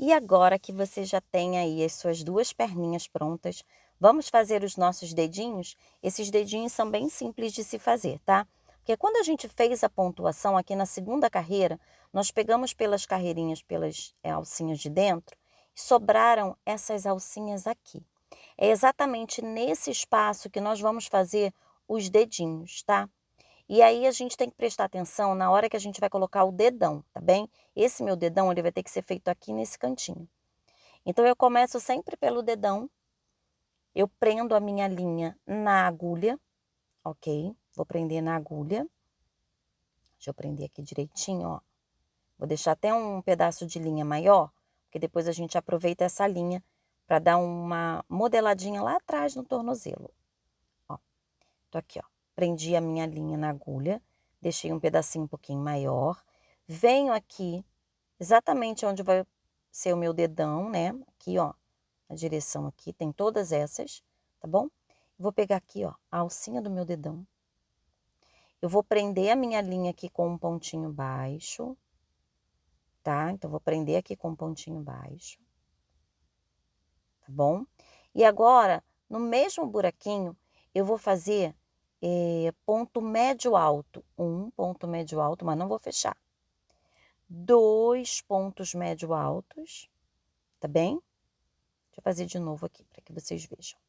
E agora que você já tem aí as suas 2 perninhas prontas, vamos fazer os nossos dedinhos? Esses dedinhos são bem simples de se fazer, tá? Porque quando a gente fez a pontuação aqui na segunda carreira, nós pegamos pelas carreirinhas, pelas alcinhas de dentro, e sobraram essas alcinhas aqui. É exatamente nesse espaço que nós vamos fazer os dedinhos, tá? E aí a gente tem que prestar atenção na hora que a gente vai colocar o dedão, tá bem? Esse meu dedão, ele vai ter que ser feito aqui nesse cantinho. Então eu começo sempre pelo dedão, eu prendo a minha linha na agulha, ok? Vou prender na agulha. Deixa eu prender aqui direitinho, ó. Vou deixar até um pedaço de linha maior, porque depois a gente aproveita essa linha para dar uma modeladinha lá atrás no tornozelo. Ó, tô aqui, ó. Prendi a minha linha na agulha, deixei um pedacinho um pouquinho maior. Venho aqui, exatamente onde vai ser o meu dedão, né? Aqui, ó, a direção aqui, tem todas essas, tá bom? Vou pegar aqui, ó, a alcinha do meu dedão. Eu vou prender a minha linha aqui com um pontinho baixo, tá? Então, vou prender aqui com um pontinho baixo, tá bom? E agora, no mesmo buraquinho, eu vou fazer ponto médio alto. Um ponto médio alto, mas não vou fechar. 2 pontos médio altos, tá bem? Deixa eu fazer de novo aqui, para que vocês vejam.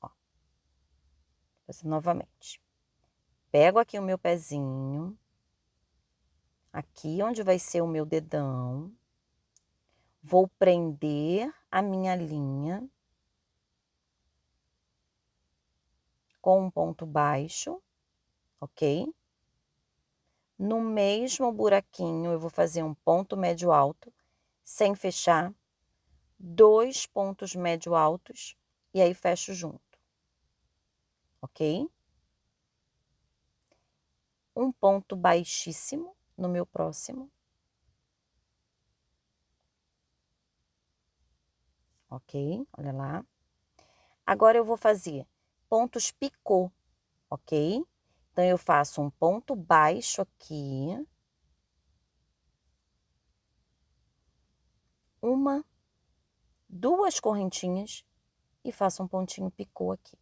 Ó, vou fazer novamente. Pego aqui o meu pezinho, aqui onde vai ser o meu dedão, vou prender a minha linha com um ponto baixo, ok? No mesmo buraquinho, eu vou fazer um ponto médio alto, sem fechar, 2 pontos médio altos, e aí fecho junto, ok? Um ponto baixíssimo no meu próximo. Ok? Olha lá. Agora eu vou fazer pontos picô, ok? Então, eu faço um ponto baixo aqui. Uma, 2 correntinhas e faço um pontinho picô aqui.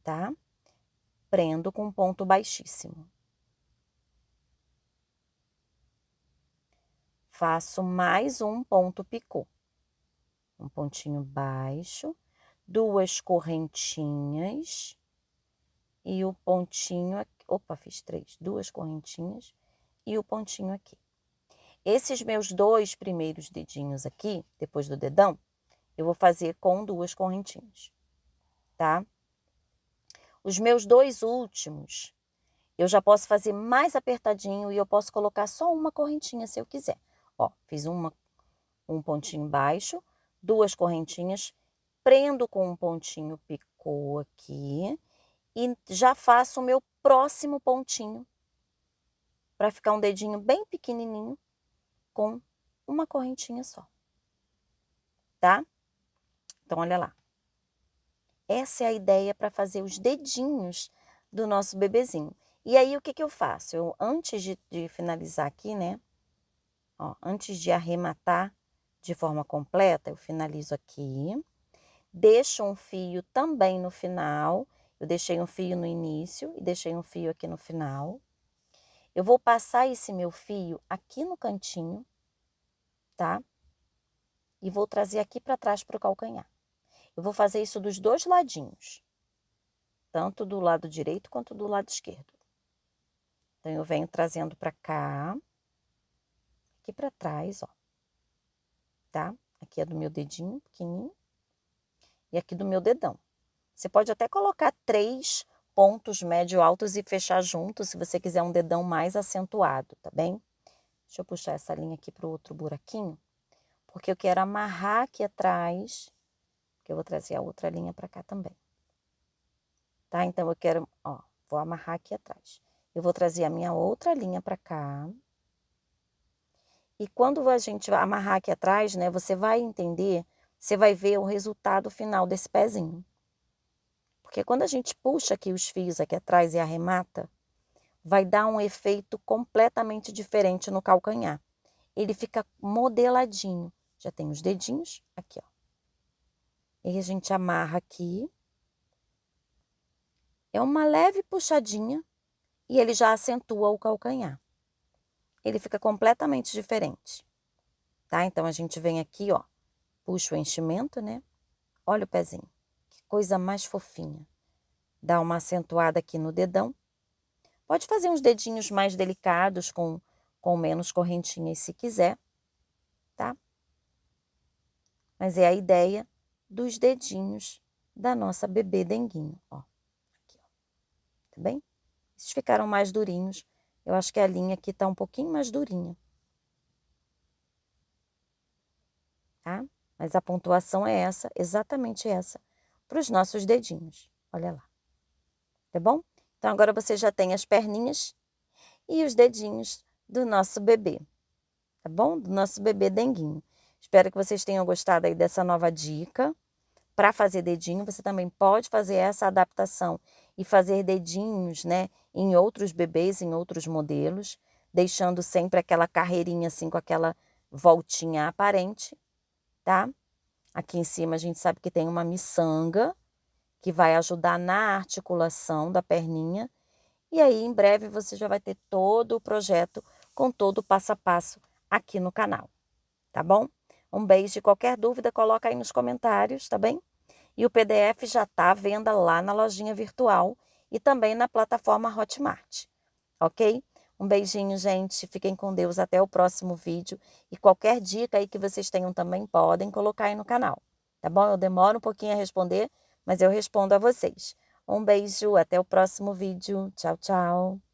Tá? Prendo com um ponto baixíssimo. Faço mais um ponto picô. Um pontinho baixo, 2 correntinhas e o pontinho aqui. Opa, fiz 3. 2 correntinhas e o pontinho aqui. Esses meus 2 primeiros dedinhos aqui, depois do dedão, eu vou fazer com 2 correntinhas, tá? Os meus 2 últimos, eu já posso fazer mais apertadinho e eu posso colocar só uma correntinha se eu quiser. Ó, fiz um pontinho baixo, 2 correntinhas, prendo com um pontinho picô aqui e já faço o meu próximo pontinho, para ficar um dedinho bem pequenininho, com uma correntinha só, tá? Então, olha lá. Essa é a ideia para fazer os dedinhos do nosso bebezinho. E aí, o que que eu faço? Eu, antes de finalizar aqui, né? Ó, antes de arrematar de forma completa, eu finalizo aqui. Deixo um fio também no final. Eu deixei um fio no início e deixei um fio aqui no final. Eu vou passar esse meu fio aqui no cantinho, tá? E vou trazer aqui para trás para o calcanhar. Eu vou fazer isso dos 2 ladinhos, tanto do lado direito quanto do lado esquerdo. Então, eu venho trazendo para cá, aqui para trás, ó, tá? Aqui é do meu dedinho pequenininho e aqui do meu dedão. Você pode até colocar 3 pontos médio altos e fechar junto, se você quiser um dedão mais acentuado, tá bem? Deixa eu puxar essa linha aqui para o outro buraquinho, porque eu quero amarrar aqui atrás, que eu vou trazer a outra linha para cá também. Tá? Então, eu quero, ó, vou amarrar aqui atrás. Eu vou trazer a minha outra linha para cá. E quando a gente vai amarrar aqui atrás, né, você vai entender, você vai ver o resultado final desse pezinho. Porque quando a gente puxa aqui os fios aqui atrás e arremata, vai dar um efeito completamente diferente no calcanhar. Ele fica modeladinho. Já tem os dedinhos aqui, ó. E aí a gente amarra aqui. É uma leve puxadinha e ele já acentua o calcanhar. Ele fica completamente diferente, tá? Então a gente vem aqui, ó, puxa o enchimento, né? Olha o pezinho, que coisa mais fofinha. Dá uma acentuada aqui no dedão. Pode fazer uns dedinhos mais delicados, com menos correntinhas se quiser, tá? Mas é a ideia dos dedinhos da nossa bebê denguinho, ó. Aqui, ó. Tá bem? Esses ficaram mais durinhos. Eu acho que a linha aqui tá um pouquinho mais durinha. Tá? Mas a pontuação é essa, exatamente essa, para os nossos dedinhos. Olha lá. Tá bom? Então, agora você já tem as perninhas e os dedinhos do nosso bebê. Tá bom? Do nosso bebê denguinho. Espero que vocês tenham gostado aí dessa nova dica. Para fazer dedinho, você também pode fazer essa adaptação e fazer dedinhos, né, em outros bebês, em outros modelos, deixando sempre aquela carreirinha assim, com aquela voltinha aparente, tá? Aqui em cima a gente sabe que tem uma miçanga, que vai ajudar na articulação da perninha. E aí, em breve, você já vai ter todo o projeto com todo o passo a passo aqui no canal, tá bom? Um beijo e qualquer dúvida, coloca aí nos comentários, tá bem? E o PDF já está à venda lá na lojinha virtual e também na plataforma Hotmart, ok? Um beijinho, gente. Fiquem com Deus. Até o próximo vídeo. E qualquer dica aí que vocês tenham também podem colocar aí no canal, tá bom? Eu demoro um pouquinho a responder, mas eu respondo a vocês. Um beijo, até o próximo vídeo. Tchau, tchau.